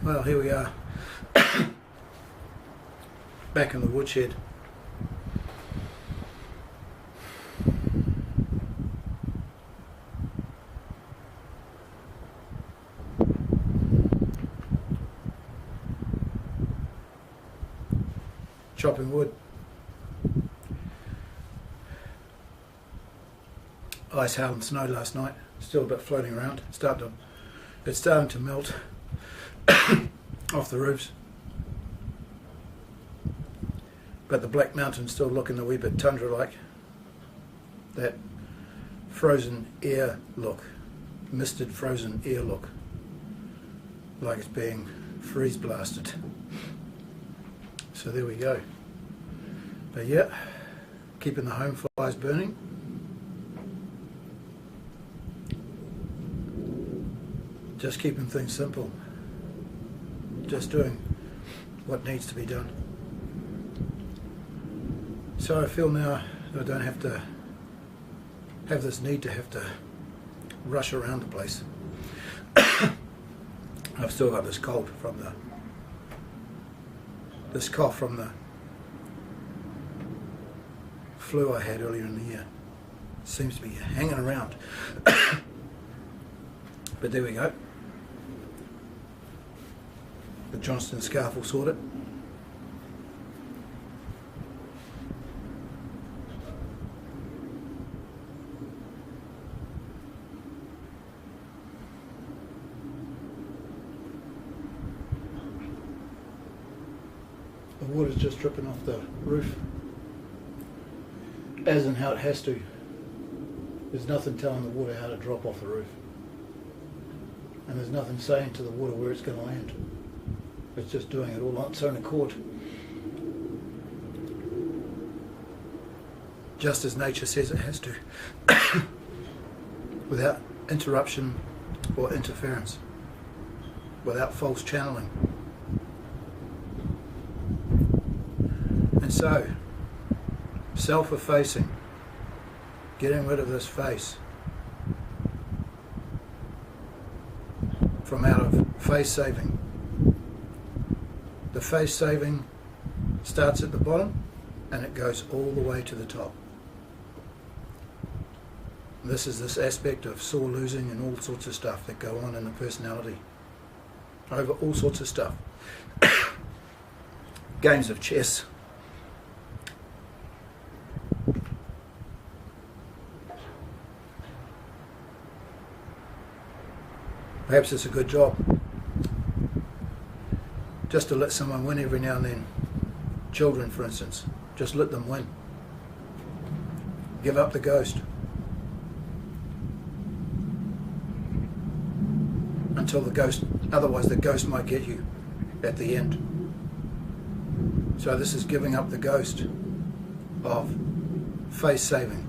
Well, here we are, back in the woodshed. Chopping wood. Ice, hail and snow last night, still a bit floating around. It's starting to melt off the roofs. But the Black Mountain's still looking a wee bit tundra-like. That frozen air look, misted frozen air look, like it's being freeze blasted. So there we go. But yeah, keeping the home fires burning. Just keeping things simple. Just doing what needs to be done. So I feel now that I don't have to have this need to have to rush around the place. I've still got this cold from this cough from the flu I had earlier in the year. Seems to be hanging around. But there we go. The Johnston scarf will sort it. The water's just dripping off the roof, as in how it has to. There's nothing telling the water how to drop off the roof. And there's nothing saying to the water where it's going to land. It's just doing it all on its own accord. Just as nature says it has to. Without interruption or interference. Without false channeling. And so, self-effacing, getting rid of this face, from out of face saving. The face saving starts at the bottom and it goes all the way to the top. This is this aspect of sore losing and all sorts of stuff that go on in the personality over all sorts of stuff. Games of chess. Perhaps it's a good job just to let someone win every now and then. Children, for instance, just let them win. Give up the ghost until the ghost, otherwise the ghost might get you at the end. So this is giving up the ghost of face saving,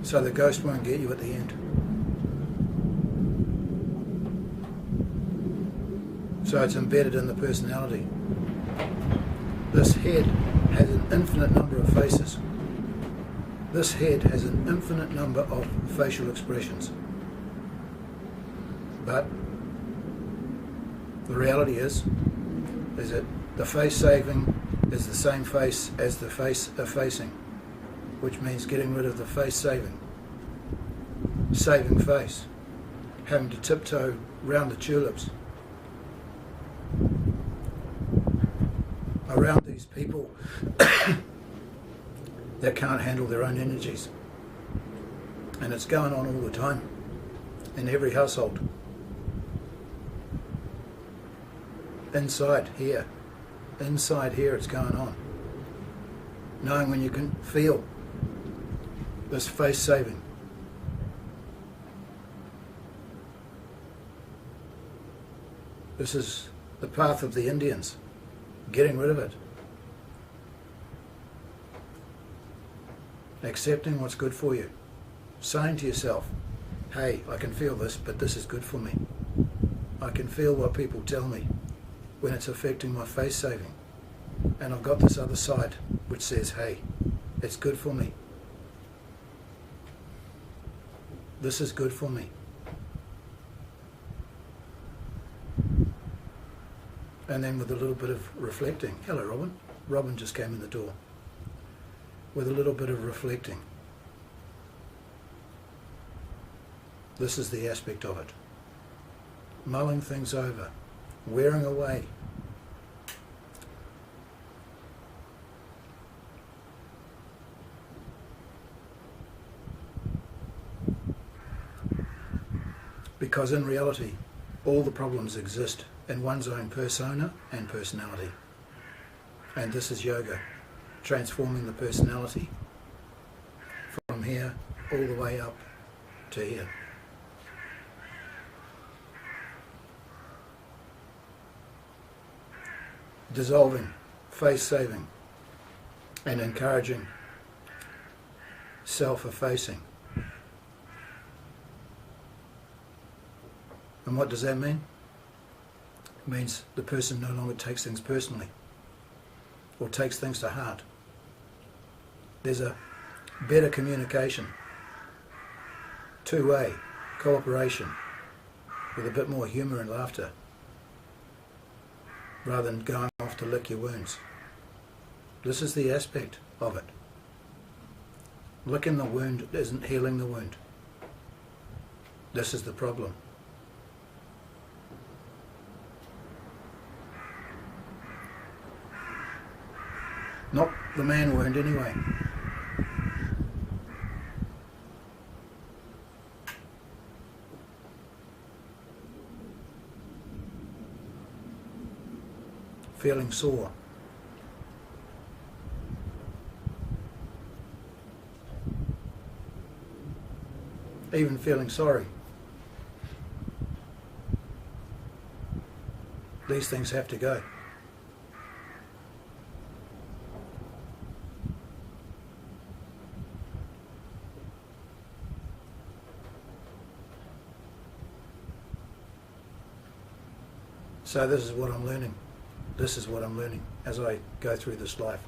so the ghost won't get you at the end. So it's embedded in the personality. This head has an infinite number of faces. This head has an infinite number of facial expressions. But the reality is that the face saving is the same face as the face effacing, which means getting rid of the face saving. Saving face. Having to tiptoe round the tulips. Around these people that can't handle their own energies. And it's going on all the time, in every household. Inside here it's going on. Knowing when you can feel this face saving. This is the path of the Indians. Getting rid of it. Accepting what's good for you. Saying to yourself, hey, I can feel this, but this is good for me. I can feel what people tell me when it's affecting my face saving. And I've got this other side which says, hey, it's good for me. This is good for me. And then with a little bit of reflecting. Hello, Robin. Robin just came in the door. With a little bit of reflecting. This is the aspect of it. Mulling things over. Wearing away. Because in reality, all the problems exist in one's own persona and personality. And this is yoga, transforming the personality from here all the way up to here. Dissolving, face-saving, and encouraging self-effacing. And what does that mean? It means the person no longer takes things personally or takes things to heart. There's a better communication, two-way cooperation with a bit more humour and laughter rather than going off to lick your wounds. This is the aspect of it. Licking the wound isn't healing the wound. This is the problem. Not the man wound anyway. Feeling sore. Even feeling sorry. These things have to go. So this is what I'm learning. This is what I'm learning as I go through this life.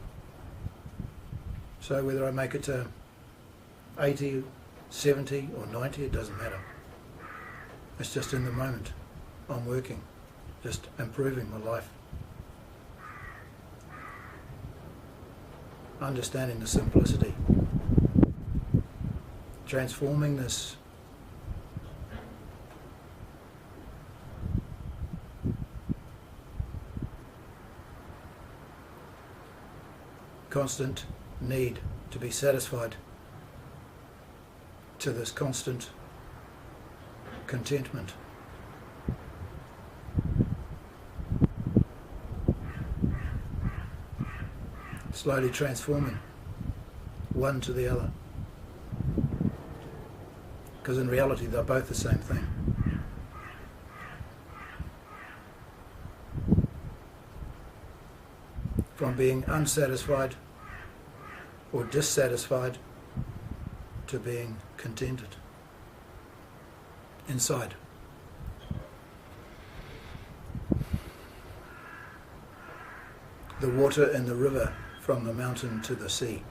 So whether I make it to 80, 70 or 90, it doesn't matter. It's just in the moment. I'm working, just improving my life. Understanding the simplicity. Transforming this constant need to be satisfied to this constant contentment. Slowly transforming one to the other. Because in reality they're both the same thing. From being unsatisfied or dissatisfied to being contented inside. The water in the river from the mountain to the sea,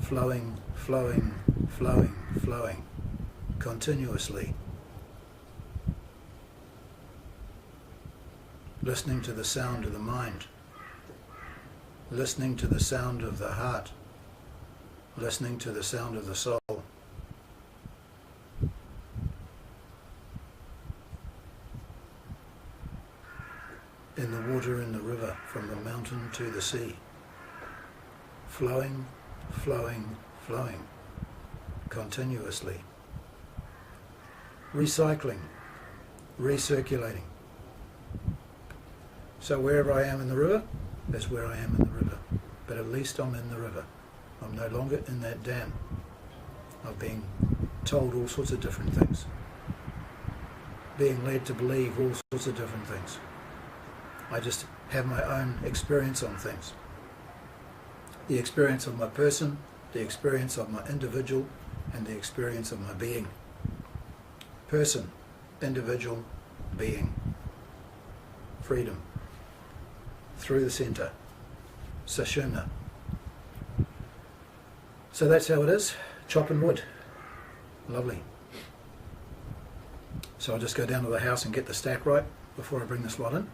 flowing, flowing, flowing, flowing, continuously. Listening to the sound of the mind. Listening to the sound of the heart, listening to the sound of the soul. In the water in the river, from the mountain to the sea, flowing, flowing, flowing, continuously. Recycling, recirculating. So wherever I am in the river, that's where I am in the river. But at least I'm in the river. I'm no longer in that dam. I've been told all sorts of different things. Being led to believe all sorts of different things. I just have my own experience on things. The experience of my person, the experience of my individual, and the experience of my being. Person, individual, being. Freedom. Through the centre, Sashuna. So that's how it is, chopping wood. Lovely. So I'll just go down to the house and get the stack right before I bring this lot in.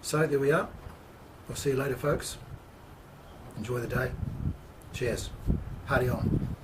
So there we are. We'll see you later, folks. Enjoy the day. Cheers. Party on.